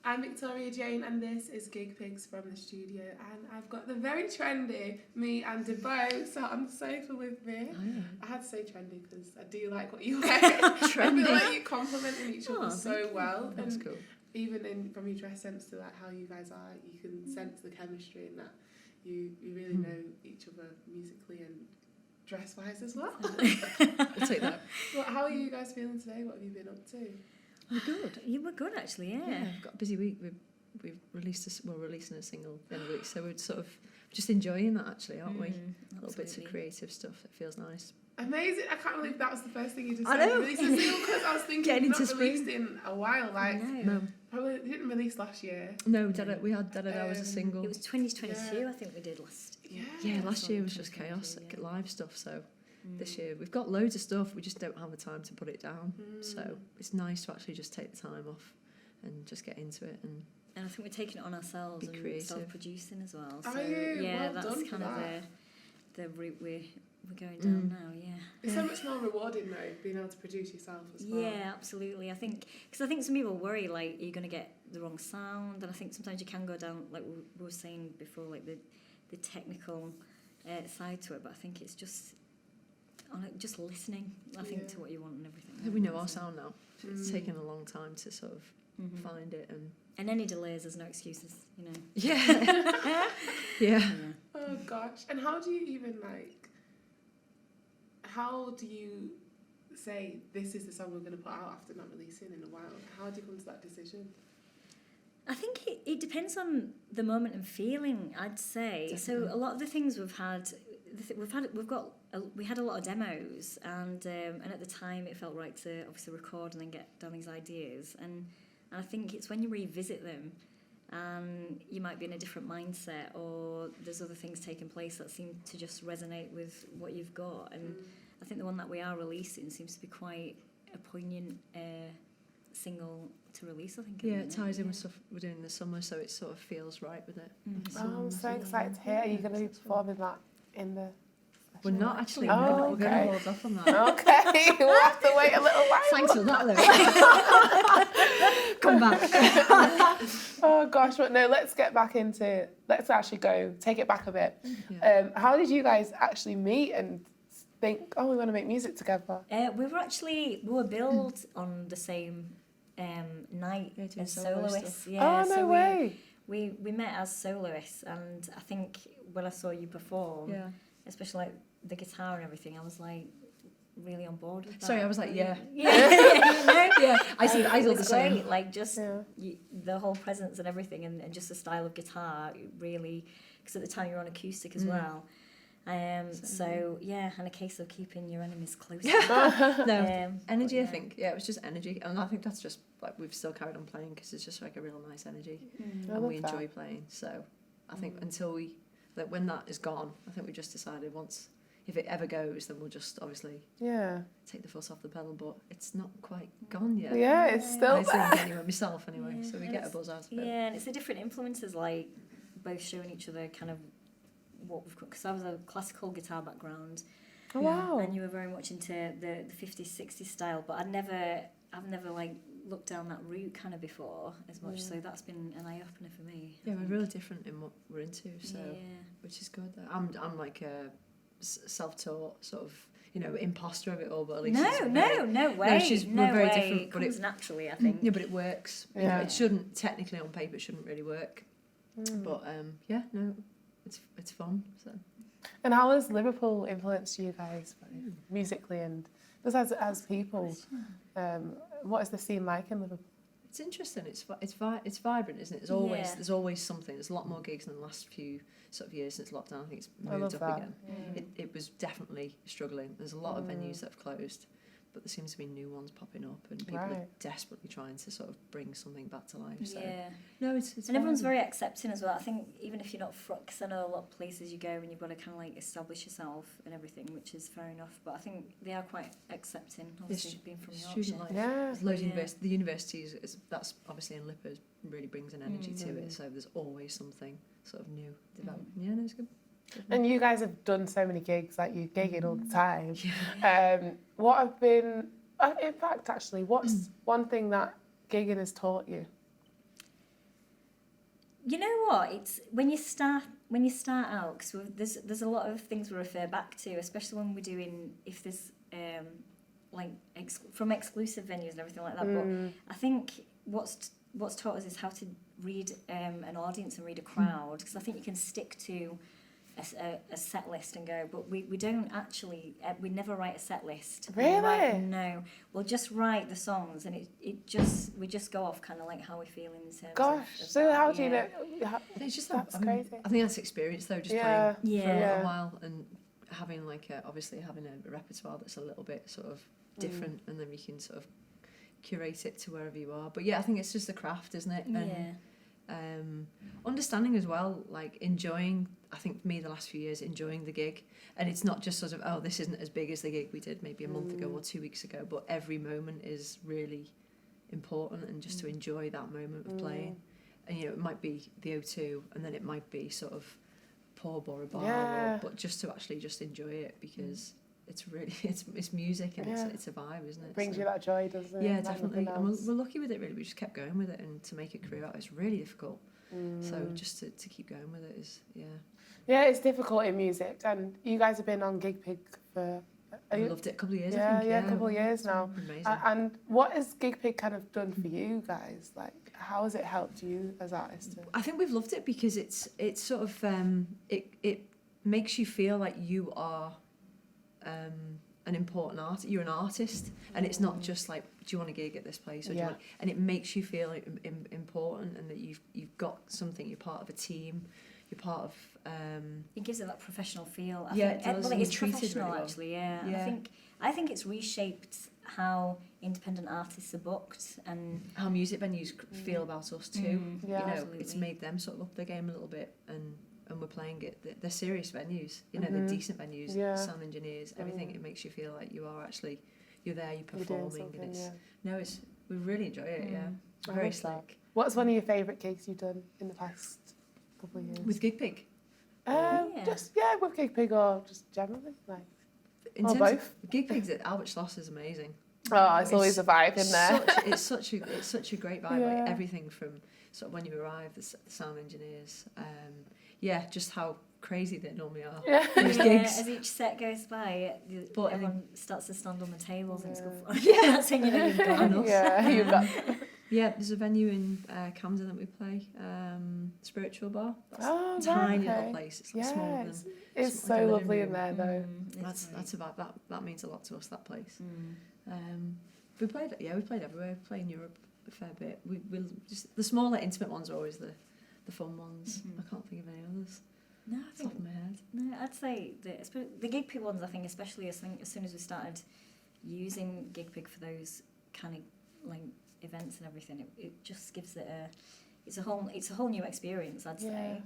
I'm Victoria Jane and this is GigPigs from the studio, and I've got the very trendy Me Deboe sat on the sofa with me. Oh, yeah. I had to say trendy because I do like what you wear. I feel like you're complimenting each other so well. That's and cool. Even from your dress sense to like how you guys are, you can sense the chemistry and that you really know each other musically and dress-wise as well. We'll take that. Well, how are you guys feeling today? What have you been up to? We're good. You were good actually, yeah. We've got a busy week. We're releasing a single the end of the week, so we're sort of just enjoying that actually, aren't we? Little bits of creative stuff. It feels nice. Amazing! I can't believe that was the first thing you just I said. know. Released a single because I was thinking Getting not into released in a while. Like No, probably didn't release last year. no, we had Da Da Da as a single. It was 2022, I think we did last. Yeah, last year was just chaos, live stuff. So this year we've got loads of stuff. We just don't have the time to put it down. So it's nice to actually just take the time off and just get into it. And I think we're taking it on ourselves Be and creative. self-producing as well. So Are you? yeah, Well that's done kind for of that. the route we're going down now. Yeah. It's so much more rewarding though, being able to produce yourself as well. Yeah, absolutely. I think some people worry like you're going to get the wrong sound, and I think sometimes you can go down like we were saying before, like the technical side to it. But I think it's just listening. I think to what you want and everything. I think we know our sound now. It's taken a long time to sort of find it and any delays, there's no excuses, you know. Yeah. Oh gosh! And how do you even how do you say this is the song we're going to put out after not releasing in a while? How do you come to that decision? I think it depends on the moment and feeling, I'd say. Definitely. So a lot of the things we had a lot of demos, and at the time it felt right to obviously record and then get down these ideas. And I think it's when you revisit them, and you might be in a different mindset, or there's other things taking place that seem to just resonate with what you've got. And I think the one that we are releasing seems to be quite a poignant single to release, I think. Yeah, it ties in with stuff we're doing in the summer, so it sort of feels right with it. I'm so excited to hear. Are you going to be performing that in the... We're not actually. Oh, we're going to hold off on that. Okay, we'll have to wait a little while. Thanks for that, though. Come back. Oh gosh, but no, let's actually take it back a bit. Yeah. How did you guys actually meet and think, we want to make music together? We were billed on the same night as soloists. Yeah, oh, no way. We met as soloists, and I think when I saw you perform, especially like the guitar and everything, I was like really on board with that. Sorry, I was like, yeah. I see the same. Great. Like just the whole presence and everything, and just the style of guitar, really, because at the time you were on acoustic as well. So yeah, and a case of keeping your enemies close. Energy. I think it was just energy, and I think that's just like we've still carried on playing because it's just like a real nice energy, and we enjoy playing. So I think until when that is gone, I think we just decided if it ever goes, then we'll just obviously take the foot off the pedal. But it's not quite gone yet. Yeah, it's still I think anyway, myself anyway. So we get a buzz out of it. Yeah, and it's the different influences, like both showing each other kind of what we've got, because I was a classical guitar background. Oh wow! And you were very much into the 50s, 60s style, but I've never like looked down that route kind of before as much. So that's been an eye opener for me. Yeah, we're really different in what we're into, so which is good. I'm like a self-taught sort of imposter of it all, but at least no way. We're very different, it but comes naturally, I think. Yeah, but it works. Yeah. It shouldn't technically on paper. It shouldn't really work. But it's fun. So. And how has Liverpool influenced you guys musically and just as people? What is the scene like in Liverpool? It's interesting. It's vibrant, isn't it? There's always something. There's a lot more gigs than the last few sort of years since lockdown. I think it's moved up again. It was definitely struggling. There's a lot of venues that have closed, but there seems to be new ones popping up, and people are desperately trying to sort of bring something back to life. So. No, it's and everyone's very accepting as well. I think even if you're not because I know a lot of places you go and you've got to kind of like establish yourself and everything, which is fair enough. But I think they are quite accepting. Obviously, being from Yorkshire. There's loads of the universities. That's obviously in Lippers really brings an energy to it. So there's always something sort of new developing. Yeah, no, it's good. And you guys have done so many gigs, like you gigging all the time. What's one thing that gigging has taught you? You know what? It's when you start out, because there's a lot of things we refer back to, especially when we're doing, if there's like from exclusive venues and everything like that. But I think what's taught us is how to read an audience and read a crowd, because I think you can stick to a set list and go, but we don't actually, we never write a set list. Really? No, we'll just write the songs, and we just go off kind of like how we feel in terms Gosh, of so that, how do you know? It's just That's I mean, crazy. I think that's experience though, just Yeah. playing for a Yeah. little while and having obviously having a repertoire that's a little bit sort of different, and then you can sort of curate it to wherever you are. But yeah, I think it's just the craft, isn't it? And understanding as well, like enjoying, I think for me the last few years, enjoying the gig. And it's not just sort of, oh, this isn't as big as the gig we did maybe a month ago or 2 weeks ago, but every moment is really important, and just to enjoy that moment of playing. And you know, it might be the O2, and then it might be sort of pub or a bar, but just to actually just enjoy it, because it's really it's music, and it's a vibe, isn't it? It brings you that joy, doesn't it? Yeah, Like definitely. nothing And else. we're lucky with it, really. We just kept going with it, and to make a career out, it's really difficult. So just to keep going with it is, Yeah, it's difficult in music, and you guys have been on GigPig for... I loved it a couple of years, Yeah, I think. a couple of years now. Amazing. And what has GigPig kind of done for you guys? Like, how has it helped you as artists? I think we've loved it because it's sort of it makes you feel like you are an important you're an artist, and it's not just like, do you want a gig at this place, or do you want, and it makes you feel important, and that you've got something, you're part of a team, you're part of it gives it that professional feel. I Yeah, think, it does. well, And it's you're treated professional really well. actually. Yeah. Yeah. I think it's reshaped how independent artists are booked, and how music venues feel about us too. Yeah. You know, Absolutely. it's made them sort of up their game a little bit, and we're playing it. They're serious venues, you know, they're decent venues, sound engineers, everything. It makes you feel like you are actually, you're there, you're performing, and it's we really enjoy it. Yeah, I very love that. slick. What's one of your favourite gigs you've done in the past couple of years? With GigPig, Just with GigPig, or just generally, like, in or terms both. of GigPig's at Albert Schloss is amazing. Oh, it's always a vibe in there. It's such a great vibe. Yeah. Like everything from sort of when you arrive, the sound engineers, just how crazy they normally are. Yeah. Those gigs. as each set goes by, But everyone starts to stand on the tables and it's good fun. Yeah. That's when you know you've gone. Yeah, you've got. Yeah, there's a venue in Camden that we play, Spiritual Bar. That's Oh, a tiny right, little okay. place. It's Yeah, smaller it's, than. it's like so a living lovely in room. there, though. That's about that means a lot to us, that place. We played everywhere. We play in Europe a fair bit. We'll just the smaller intimate ones are always the fun ones. I can't think of any others. No, I Off the think top of my head. no, I'd say the GigPig ones. I think especially as soon as we started using GigPig for those kind of like events and everything, it just gives it it's a whole new experience, I'd say.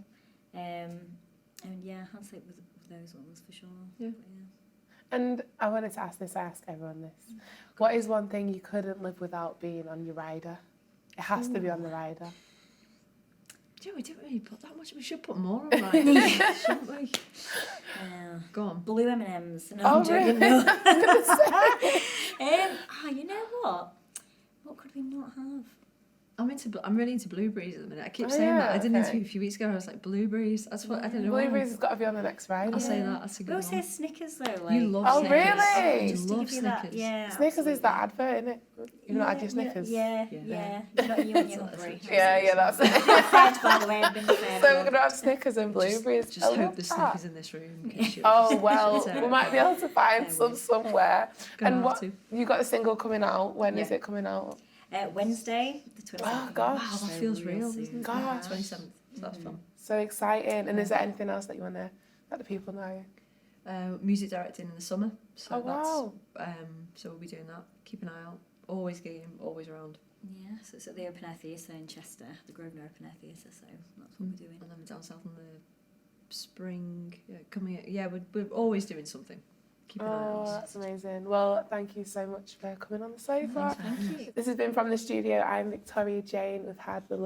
And yeah, I'd say with those ones for sure. Yeah. But And I wanted to ask this, I ask everyone this. What is one thing you couldn't live without being on your rider? It has to be on the rider. Joe, we didn't really put that much. We should put more on that, shouldn't we? Go on. Blue M&Ms. No, Oh, I'm joking. really? No. You know what? What could we not have? I'm really into blueberries at the minute. I keep Oh, saying that. yeah, I did an okay. interview a few weeks ago. I was like, blueberries. That's what I don't know. why. Blueberries has got to be on the next rider. I'll say that. That's a We good always say one. Snickers though. Like, You love Oh, Snickers. really? You Just to love give you that, Snickers. yeah. Snickers is that absolutely. advert, innit? You've not had your Snickers? Yeah. You got you and your hungry. Yeah, that's it. Fed, by the way, I've been fed. So we're going to have Snickers and blueberries. Just I hope love there's that. Snickers in this room. in case you- Oh, well, It's we might be able to find Yeah, some we- somewhere. Gonna And have what, to. you got a single coming out. When is Yeah. it coming out? Wednesday, the 27th. Oh, gosh. Wow, that feels real, doesn't it? Gosh. 27th. So that's fun. So exciting. And is there anything else that you want to let the people know? Music directing in the summer. So Oh, wow. that's so we'll be doing that. Keep an eye out. Always gigging, always around. Yeah, so it's at the Open Air Theatre in Chester, the Grosvenor Open Air Theatre, so that's what we're doing. And then we're down south in the spring. We're always doing something. Keep an eye Oh, on us. that's amazing. Well, thank you so much for coming on the sofa. Thank you. This has been From the Studio. I'm Victoria Jane. We've had the